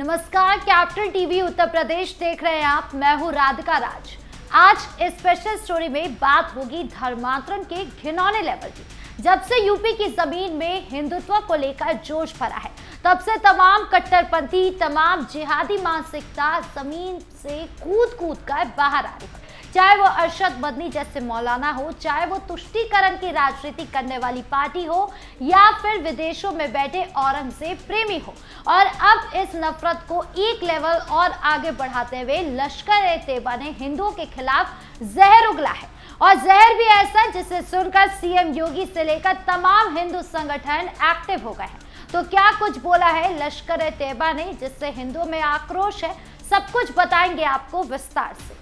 नमस्कार, capital TV Uttar Pradesh देख रहे हैं आप। मैं हूं राधिका राज। आज इस स्पेशल स्टोरी में बात होगी धर्मांतरण के घिनौने लेवल की। जब से यूपी की जमीन में हिंदुत्व को लेकर जोश भरा है, तब से तमाम कट्टरपंथी, तमाम जिहादी मानसिकता जमीन से कूद कूद कर बाहर आ रही है। चाहे वो अरशद मदनी जैसे मौलाना हो, चाहे वो तुष्टीकरण की राजनीति करने वाली पार्टी हो, या फिर विदेशों में बैठे औरंगजेब प्रेमी हो। और अब इस नफरत को एक लेवल और आगे बढ़ाते हुए लश्कर-ए-तैयबा ने हिंदुओं के खिलाफ जहर उगला है, और जहर भी ऐसा जिसे सुनकर सीएम योगी से लेकर तमाम हिंदू संगठन एक्टिव हो गए हैं। तो क्या कुछ बोला है लश्कर-ए-तैयबा ने जिससे हिंदुओं में आक्रोश है, सब कुछ बताएंगे आपको विस्तार से।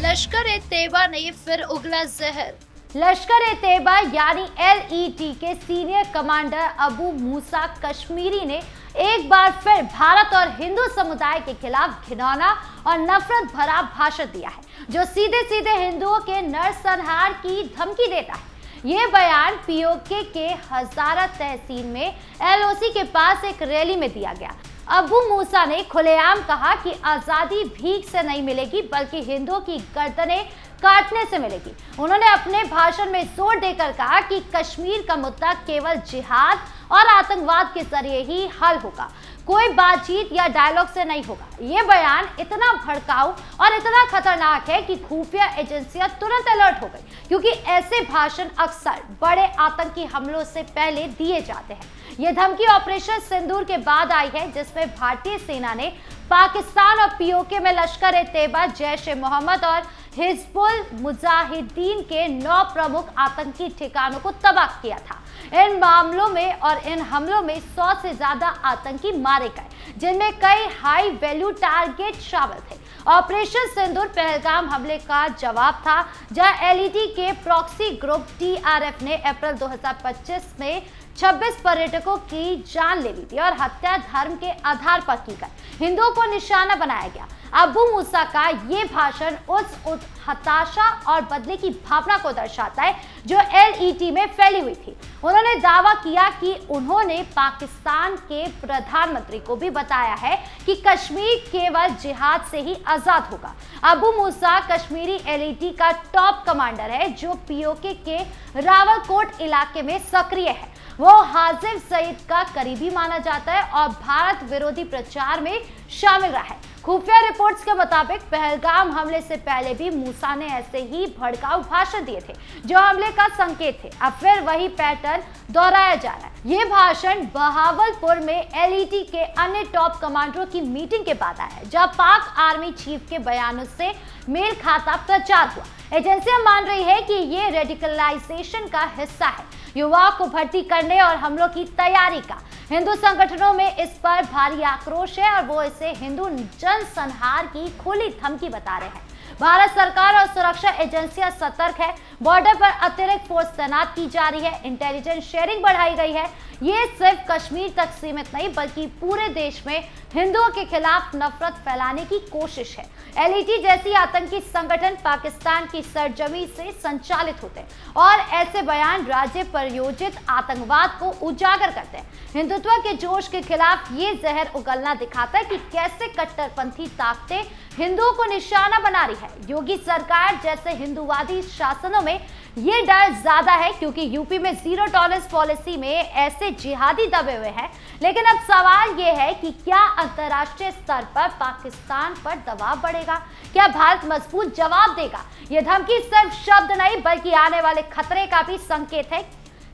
लश्कर-ए-तैयबा ने फिर उगला जहर। लश्कर-ए-तैयबा यानी LET के सीनियर कमांडर अबू मूसा कश्मीरी ने एक बार फिर भारत और हिंदू समुदाय के खिलाफ घिनौना और नफरत भरा भाषण दिया है, जो सीधे सीधे हिंदुओं के नरसंहार की धमकी देता है। ये बयान POK के हजारा तहसील में LOC के पास एक रैली में दिया गया। अबू मूसा ने खुलेआम कहा कि आजादी भीख से नहीं मिलेगी, बल्कि हिंदुओं की गर्दनें काटने से मिलेगी। उन्होंने अपने भाषण में जोर देकर कहा कि कश्मीर का मुद्दा केवल जिहाद और आतंकवाद के जरिए ही हल होगा, कोई बातचीत या डायलॉग से नहीं होगा। ये बयान इतना भड़काऊ और इतना खतरनाक है कि खुफिया एजेंसियां तुरंत अलर्ट हो गई, क्योंकि ऐसे भाषण अक्सर बड़े आतंकी हमलों से पहले दिए जाते हैं। ये धमकी ऑपरेशन सिंदूर के बाद आई है, जिसमें भारतीय सेना ने पाकिस्तान और POK में लश्कर-ए-तैयबा, जैश-ए-मोहम्मद और हिजबुल मुजाहिदीन के 9 प्रमुख आतंकी ठिकानों को तबाह किया था। इन मामलों में और इन हमलों में 100 से ज्यादा आतंकी मारे गए, जिनमें कई हाई वैल्यू टारगेट शामिल थे। ऑपरेशन सिंदूर पहलगाम हमले का जवाब था, जहां LET के प्रॉक्सी ग्रुप TRF ने अप्रैल 2025 में 26 पर्यटकों की जान ले ली थी और हत्या धर्म के आधार पर की गई। हिंदुओं को निशाना बनाया गया। अबू मूसा का ये भाषण उस हताशा और बदले की भावना को दर्शाता है जो LET में फैली हुई थी। उन्होंने दावा किया कि उन्होंने पाकिस्तान के प्रधानमंत्री को भी बताया है कि कश्मीर केवल जिहाद से ही आजाद होगा। अबू मूसा कश्मीरी LET का टॉप कमांडर है, जो POK के रावलकोट इलाके में सक्रिय है। वो हाजिर सईद का करीबी माना जाता है और भारत विरोधी प्रचार में शामिल रहा है। खुफिया रिपोर्ट्स के मुताबिक पहलगाम हमले से पहले भी मूसा ने ऐसे ही भड़काऊ भाषण दिए थे, जो हमले का संकेत थे। अब फिर वही पैटर्न दोहराया जा रहा है। ये भाषण बहावलपुर में LET के अन्य टॉप कमांडरों की मीटिंग के बाद आया, जहां पाक आर्मी चीफ के बयानों से मेल खाता प्रचार हुआ। एजेंसियां मान रही है कि ये रेडिकलाइजेशन का हिस्सा है, युवाओं को भर्ती करने और हमलों की तैयारी का। हिंदू संगठनों में इस पर भारी आक्रोश है और वो इसे हिंदू जनसंहार की खुली धमकी बता रहे हैं। भारत सरकार और सुरक्षा एजेंसियां सतर्क है। बॉर्डर पर अतिरिक्त फोर्स तैनात की जा रही है, इंटेलिजेंस शेयरिंग बढ़ाई गई है। ये सिर्फ कश्मीर तक सीमित नहीं, बल्कि पूरे देश में हिंदुओं के खिलाफ नफरत फैलाने की कोशिश है। LET जैसी आतंकी संगठन पाकिस्तान की सरजमी से संचालित होते हैं और ऐसे बयान राज्य प्रायोजित आतंकवाद को उजागर करते हैं। हिंदुत्व के जोश के खिलाफ ये जहर उगलना दिखाता है कि कैसे कट्टरपंथी ताकतें हिंदुओं को निशाना बना रही है। योगी सरकार जैसे हिंदूवादी शासनों में ये डर ज्यादा है, क्योंकि यूपी में जीरो टॉलरेंस पॉलिसी में ऐसे जिहादी दबे हुए हैं। लेकिन अब सवाल ये है कि क्या अंतर्राष्ट्रीय स्तर पर पाकिस्तान पर दबाव बढ़ेगा? क्या भारत मजबूत जवाब देगा? ये धमकी सिर्फ शब्द नहीं, बल्कि आने वाले खतरे का भी संकेत है।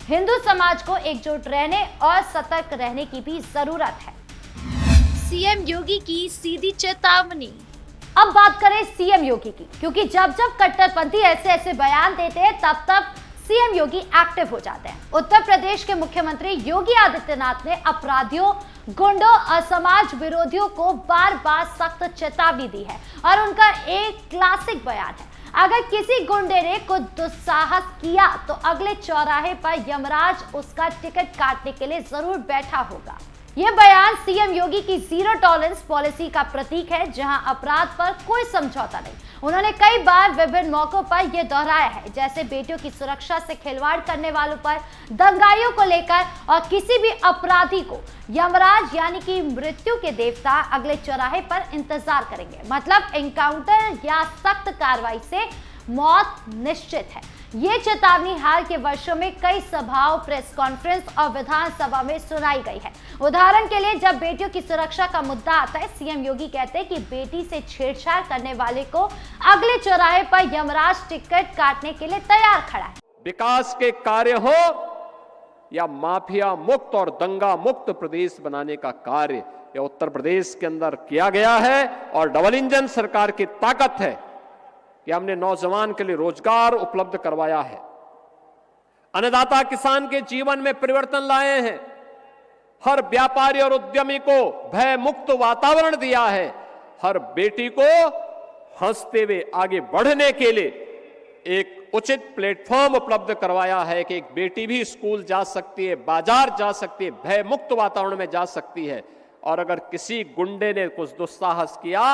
हिंदू समाज को एकजुट रहने और सतर्क रहने की भी जरूरत है। सीएम योगी की सीधी चेतावनी। अब बात करें सीएम योगी की, क्योंकि जब जब कट्टरपंथी ऐसे बयान देते हैं, तब तब सीएम योगी एक्टिव हो जाते हैं। उत्तर प्रदेश के मुख्यमंत्री योगी आदित्यनाथ ने अपराधियों, गुंडों और समाज विरोधियों को बार बार सख्त चेतावनी दी है, और उनका एक क्लासिक बयान है, अगर किसी गुंडे ने कुछ दुस्साहस किया तो अगले चौराहे पर यमराज उसका टिकट काटने के लिए जरूर बैठा होगा। ये बयान सीएम योगी की जीरो टॉलरेंस पॉलिसी का प्रतीक है, जहां अपराध पर कोई समझौता नहीं उन्होंने कई बार विभिन्न मौकों पर यह दोहराया है, जैसे बेटियों की सुरक्षा से खिलवाड़ करने वालों पर, दंगाइयों को लेकर और किसी भी अपराधी को यमराज यानी कि मृत्यु के देवता अगले चौराहे पर इंतजार करेंगे। मतलब एनकाउंटर या सख्त कार्रवाई से मौत निश्चित है। ये चेतावनी हाल के वर्षों में कई सभाओं, प्रेस कॉन्फ्रेंस और विधानसभा में सुनाई गई है। उदाहरण के लिए जब बेटियों की सुरक्षा का मुद्दा आता है, सीएम योगी कहते हैं कि बेटी से छेड़छाड़ करने वाले को अगले चौराहे पर यमराज टिकट काटने के लिए तैयार खड़ा है। विकास के कार्य हो या माफिया मुक्त और दंगा मुक्त प्रदेश बनाने का कार्य, यह उत्तर प्रदेश के अंदर किया गया है और डबल इंजन सरकार की ताकत है कि हमने नौजवान के लिए रोजगार उपलब्ध करवाया है, अन्नदाता किसान के जीवन में परिवर्तन लाए हैं, हर व्यापारी और उद्यमी को भय मुक्त वातावरण दिया है, हर बेटी को हंसते हुए आगे बढ़ने के लिए एक उचित प्लेटफॉर्म उपलब्ध करवाया है कि एक बेटी भी स्कूल जा सकती है, बाजार जा सकती है, भय मुक्त वातावरण में जा सकती है। और अगर किसी गुंडे ने कुछ दुस्साहस किया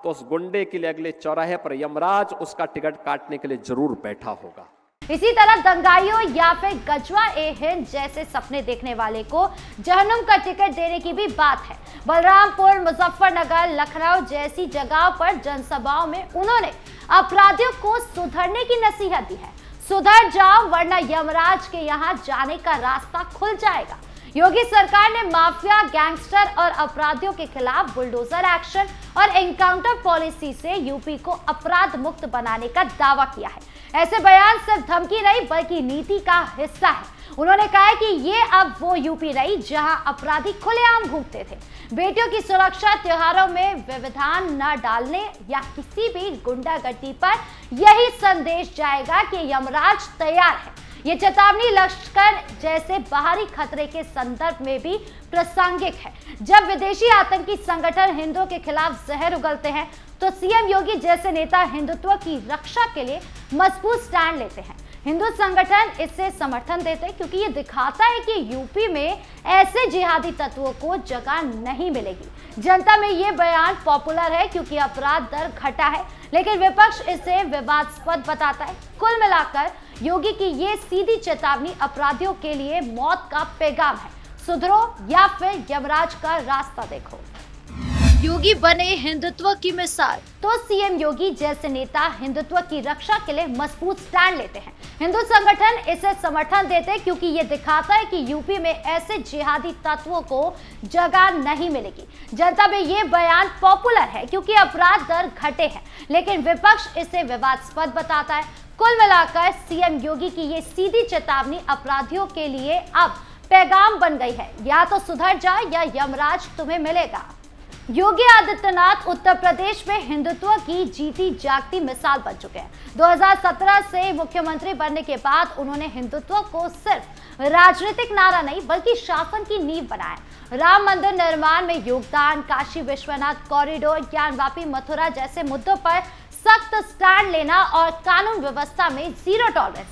तो उस गुंडे के लिए अगले चौराहे पर यमराज उसका टिकट काटने के लिए जरूर बैठा होगा। इसी तरह दंगाइयों या फिर गजवा ए हिंद जैसे सपने देखने वाले को जहन्नुम का टिकट देने की भी बात है। बलरामपुर, मुजफ्फरनगर, लखनऊ जैसी जगहों पर जनसभाओं में उन्होंने अपराधियों को सुधरने की नसीहत दी है। सुधर जाओ वरना यमराज के यहाँ जाने का रास्ता खुल जाएगा। योगी सरकार ने माफिया, गैंगस्टर और अपराधियों के खिलाफ बुलडोजर एक्शन और एनकाउंटर पॉलिसी से यूपी को अपराध मुक्त बनाने का दावा किया है। ऐसे बयान सिर्फ धमकी नहीं बल्कि नीति का हिस्सा है। उन्होंने कहा कि ये अब वो यूपी रही जहां अपराधी खुलेआम घूमते थे। बेटियों की सुरक्षा, त्योहारों में व्यवधान न डालने या किसी भी गुंडागर्दी पर यही संदेश जाएगा कि यमराज तैयार है। ये चेतावनी लश्कर जैसे बाहरी खतरे के संदर्भ में भी प्रासंगिक है। जब विदेशी आतंकी संगठन हिंदुओं के खिलाफ जहर उगलते हैं तो सीएम योगी जैसे नेता हिंदुत्व की रक्षा के लिए मजबूत स्टैंड लेते हैं। हिंदू संगठन इससे समर्थन देते हैं क्योंकि ये दिखाता है कि यूपी में ऐसे जिहादी तत्वों को जगह नहीं मिलेगी। जनता में ये बयान पॉपुलर है क्योंकि अपराध दर घटा है, लेकिन विपक्ष इसे विवादास्पद बताता है। कुल मिलाकर योगी की ये सीधी चेतावनी अपराधियों के लिए मौत का पैगाम है। सुधरो या फिर यमराज का रास्ता देखो। योगी बने हिंदुत्व की मिसाल। तो सीएम योगी जैसे नेता हिंदुत्व की रक्षा के लिए मजबूत स्टैंड लेते हैं। हिंदू संगठन इसे समर्थन देते हैं क्योंकि ये दिखाता है कि यूपी में ऐसे जिहादी तत्वों को जगह नहीं मिलेगी। जनता में ये बयान पॉपुलर है क्योंकि अपराध दर घटे हैं, लेकिन विपक्ष इसे विवादास्पद बताता है। कुल मिलाकर सीएम योगी की ये सीधी चेतावनी अपराधियों के लिए अब पैगाम बन गई है, या तो सुधर जाए या यमराज तुम्हें मिलेगा। योगी आदित्यनाथ उत्तर प्रदेश में हिंदुत्व की जीती जागती मिसाल बन चुके हैं। 2017 से मुख्यमंत्री बनने के बाद उन्होंने हिंदुत्व को सिर्फ राजनीतिक नारा नहीं बल्कि शासन की नींव बनाया। राम मंदिर निर्माण में योगदान, काशी विश्वनाथ कॉरिडोर, ज्ञानवापी मथुरा जैसे मुद्दों पर सख्त स्टैंड लेना और कानून व्यवस्था में जीरो टॉलरेंस,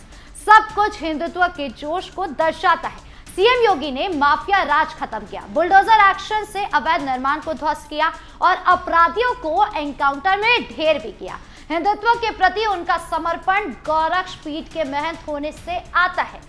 सब कुछ हिंदुत्व के जोश को दर्शाता है। सीएम योगी ने माफिया राज खत्म किया, बुलडोजर एक्शन से अवैध निर्माण को ध्वस्त किया और अपराधियों को एनकाउंटर में ढेर भी किया। हिंदुत्व के प्रति उनका समर्पण गोरक्ष पीठ के महंत होने से आता है।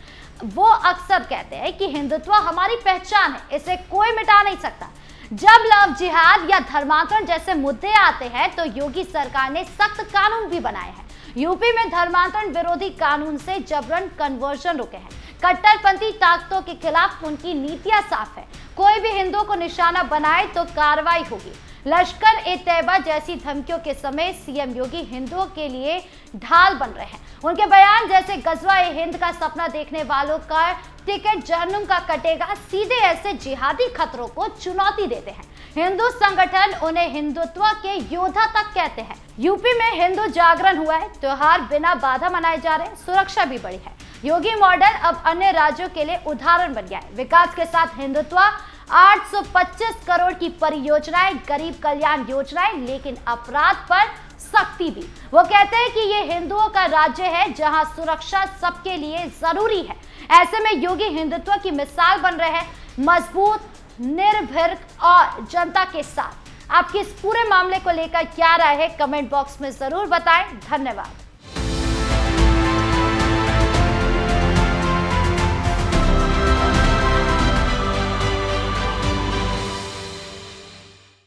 वो अक्सर कहते हैं कि हिंदुत्व हमारी पहचान है, इसे कोई मिटा नहीं सकता। जब लव जिहाद या धर्मांतरण जैसे मुद्दे आते हैं तो योगी सरकार ने सख्त कानून भी बनाए हैं। यूपी में धर्मांतरण विरोधी कानून से जबरन कन्वर्जन रुके हैं। कट्टरपंथी ताकतों के खिलाफ उनकी नीतियां साफ है। कोई भी हिंदुओं को निशाना बनाए तो कार्रवाई होगी। लश्कर ए तैयबा जैसी धमकियों के समय सीएम योगी हिंदुओं के लिए ढाल बन रहे हैं। उनके बयान जैसे गजवा ए हिंद का सपना देखने वालों का टिकट जहन्नुम का कटेगा सीधे ऐसे जिहादी खतरों को चुनौती देते हैं। हिंदू संगठन उन्हें हिंदुत्व के योद्धा तक कहते हैं। यूपी में हिंदू जागरण हुआ है, त्योहार बिना बाधा मनाए जा रहे हैं, सुरक्षा भी बढ़ी है। योगी मॉडल अब अन्य राज्यों के लिए उदाहरण बन गया है। विकास के साथ हिंदुत्व, 825 करोड़ की परियोजनाएं, गरीब कल्याण योजनाएं, लेकिन अपराध पर सख्ती भी। वो कहते हैं कि ये हिंदुओं का राज्य है जहां सुरक्षा सबके लिए जरूरी है। ऐसे में योगी हिंदुत्व की मिसाल बन रहे हैं, मजबूत, निर्भीक और जनता के साथ। आपकी इस पूरे मामले को लेकर क्या राय है, कमेंट बॉक्स में जरूर बताएं। धन्यवाद।